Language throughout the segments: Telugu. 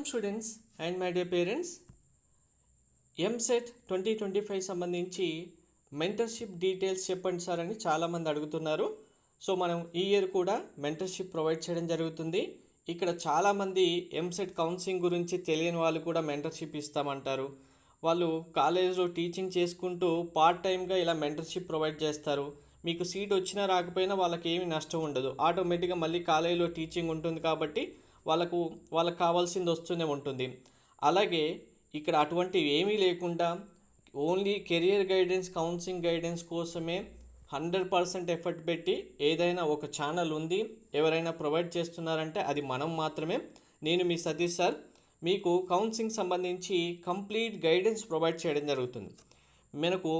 Students and my dear parents. EAMCET 2025 సంబంధించి మెంటర్షిప్ డీటెయిల్స్ చెప్పండి సార్ అని చాలామంది అడుగుతున్నారు. సో మనం ఈ ఇయర్ కూడా మెంటర్షిప్ ప్రొవైడ్ చేయడం జరుగుతుంది. ఇక్కడ చాలామంది ఎంసెట్ కౌన్సిలింగ్ గురించి తెలియని వాళ్ళు కూడా మెంటర్షిప్ ఇస్తామంటారు. వాళ్ళు కాలేజ్లో టీచింగ్ చేసుకుంటూ పార్ట్ టైమ్గా ఇలా మెంటర్షిప్ ప్రొవైడ్ చేస్తారు. మీకు సీట్ వచ్చినా రాకపోయినా వాళ్ళకి ఏమి నష్టం ఉండదు. ఆటోమేటిక్గా మళ్ళీ కాలేజీలో టీచింగ్ ఉంటుంది కాబట్టి వాళ్ళకు కావాల్సింది వస్తూనే ఉంటుంది. అలాగే ఇక్కడ అటువంటివి ఏమీ లేకుండా only career guidance, counselling guidance కోసమే 100% ఎఫర్ట్ పెట్టి ఏదైనా ఒక ఛానల్ ఉంది, ఎవరైనా ప్రొవైడ్ చేస్తున్నారంటే అది మనం మాత్రమే. నేను మీ సతీష్ సార్ మీకు కౌన్సిలింగ్ సంబంధించి కంప్లీట్ గైడెన్స్ ప్రొవైడ్ చేయడం జరుగుతుంది. మనకు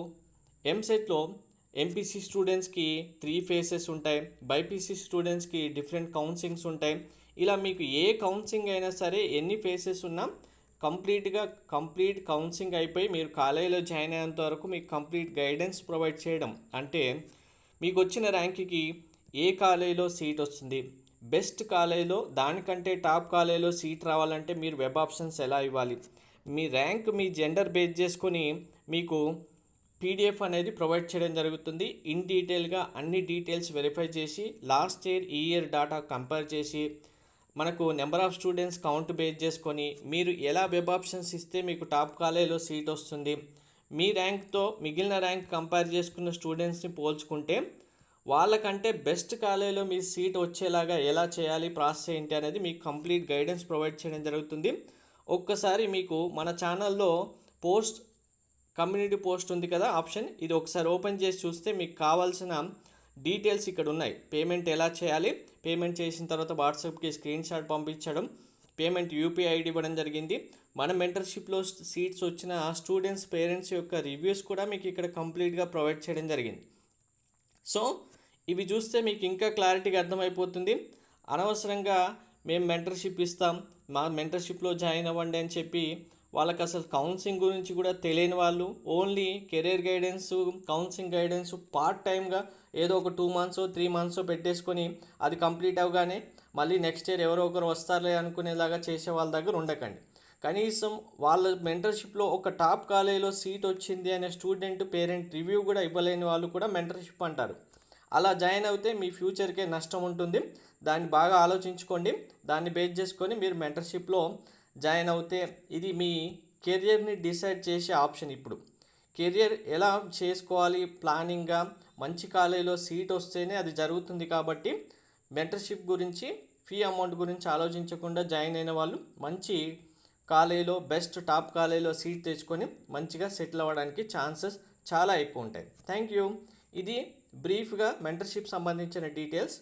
ఎంసెట్లో ఎంపీసీ స్టూడెంట్స్కి 3 ఫేసెస్ ఉంటాయి, బైపీసీ స్టూడెంట్స్కి డిఫరెంట్ కౌన్సిలింగ్స్ ఉంటాయి. ఇలా మీకు ఏ కౌన్సిలింగ్ అయినా సరే ఎన్ని ఫేసెస్ ఉన్నా కంప్లీట్ కౌన్సిలింగ్ అయిపోయి మీరు కాలేజీలో జాయిన్ అయ్యేంత వరకు మీకు కంప్లీట్ గైడెన్స్ ప్రొవైడ్ చేయడం. అంటే మీకు వచ్చిన ర్యాంక్కి ఏ కాలేజీలో సీట్ వస్తుంది, బెస్ట్ కాలేజీలో దానికంటే టాప్ కాలేజీలో సీట్ రావాలంటే మీరు వెబ్ ఆప్షన్స్ ఎలా ఇవ్వాలి, మీ ర్యాంక్ మీ జెండర్ బేస్ చేసుకొని మీకు పీడిఎఫ్ అనేది ప్రొవైడ్ చేయడం జరుగుతుంది. ఇన్ డీటెయిల్గా అన్ని డీటెయిల్స్ వెరిఫై చేసి లాస్ట్ ఇయర్ ఈ ఇయర్ డాటా కంపేర్ చేసి మనకు number of students count base చేసుకొని మీరు ఎలా వెబ్ ఆప్షన్స్ ఇస్తే మీకు టాప్ కాలేజీలో సీట్ వస్తుంది, మీ ర్యాంక్తో మిగిలిన ర్యాంక్ కంపేర్ చేసుకున్న స్టూడెంట్స్ని పోల్చుకుంటే వాళ్ళకంటే బెస్ట్ కాలేజీలో మీ సీట్ వచ్చేలాగా ఎలా చేయాలి, ప్రాసెస్ ఏంటి అనేది మీకు కంప్లీట్ గైడెన్స్ ప్రొవైడ్ చేయడం జరుగుతుంది. ఒక్కసారి మీకు మన ఛానల్లో కమ్యూనిటీ పోస్ట్ ఉంది కదా ఆప్షన్, ఇది ఒకసారి ఓపెన్ చేసి చూస్తే మీకు కావాల్సిన డీటెయిల్స్ ఇక్కడ ఉన్నాయి. పేమెంట్ ఎలా చేయాలి, పేమెంట్ చేసిన తర్వాత వాట్సాప్కి స్క్రీన్ షాట్ పంపించడం, పేమెంట్ యూపీఐ ఐడి ఇవ్వడం జరిగింది. మన మెంటర్షిప్లో సీట్స్ వచ్చిన స్టూడెంట్స్ పేరెంట్స్ యొక్క రివ్యూస్ కూడా మీకు ఇక్కడ కంప్లీట్గా ప్రొవైడ్ చేయడం జరిగింది. సో ఇవి చూస్తే మీకు ఇంకా క్లారిటీగా అర్థమైపోతుంది. అనవసరంగా మేము మెంటర్షిప్ ఇస్తాం, మా మెంటర్షిప్లో జాయిన్ అవ్వండి అని చెప్పి వాళ్ళకి అసలు కౌన్సిలింగ్ గురించి కూడా తెలియని వాళ్ళు only career guidance, counselling guidance part టైమ్గా ఏదో ఒక 2 months 3 months పెట్టేసుకొని అది కంప్లీట్ అవగానే మళ్ళీ నెక్స్ట్ ఇయర్ ఎవరో ఒకరు వస్తారులే అనుకునేలాగా చేసే వాళ్ళ దగ్గర ఉండకండి. కనీసం వాళ్ళ మెంటర్షిప్లో ఒక టాప్ కాలేజీలో సీట్ వచ్చింది అనే స్టూడెంట్ పేరెంట్ రివ్యూ కూడా ఇవ్వలేని వాళ్ళు కూడా మెంటర్షిప్ అంటారు. అలా జాయిన్ అయితే మీ ఫ్యూచర్కే నష్టం ఉంటుంది. దాన్ని బాగా ఆలోచించుకోండి. దాన్ని బేస్ చేసుకొని మీరు మెంటర్షిప్లో జాయిన్ అవుతే ఇది మీ కెరియర్ని డిసైడ్ చేసే ఆప్షన్. ఇప్పుడు కెరియర్ ఎలా చేసుకోవాలి ప్లానింగ్గా మంచి కాలేజీలో సీట్ వస్తేనే అది జరుగుతుంది. కాబట్టి మెంటర్షిప్ గురించి, ఫీ అమౌంట్ గురించి ఆలోచించకుండా జాయిన్ అయిన వాళ్ళు మంచి కాలేజీలో, బెస్ట్ టాప్ కాలేజీలో సీట్ తెచ్చుకొని మంచిగా సెటిల్ అవ్వడానికి ఛాన్సెస్ చాలా ఎక్కువ ఉంటాయి. Thank you. ఇది బ్రీఫ్గా మెంటర్షిప్ సంబంధించిన డీటెయిల్స్.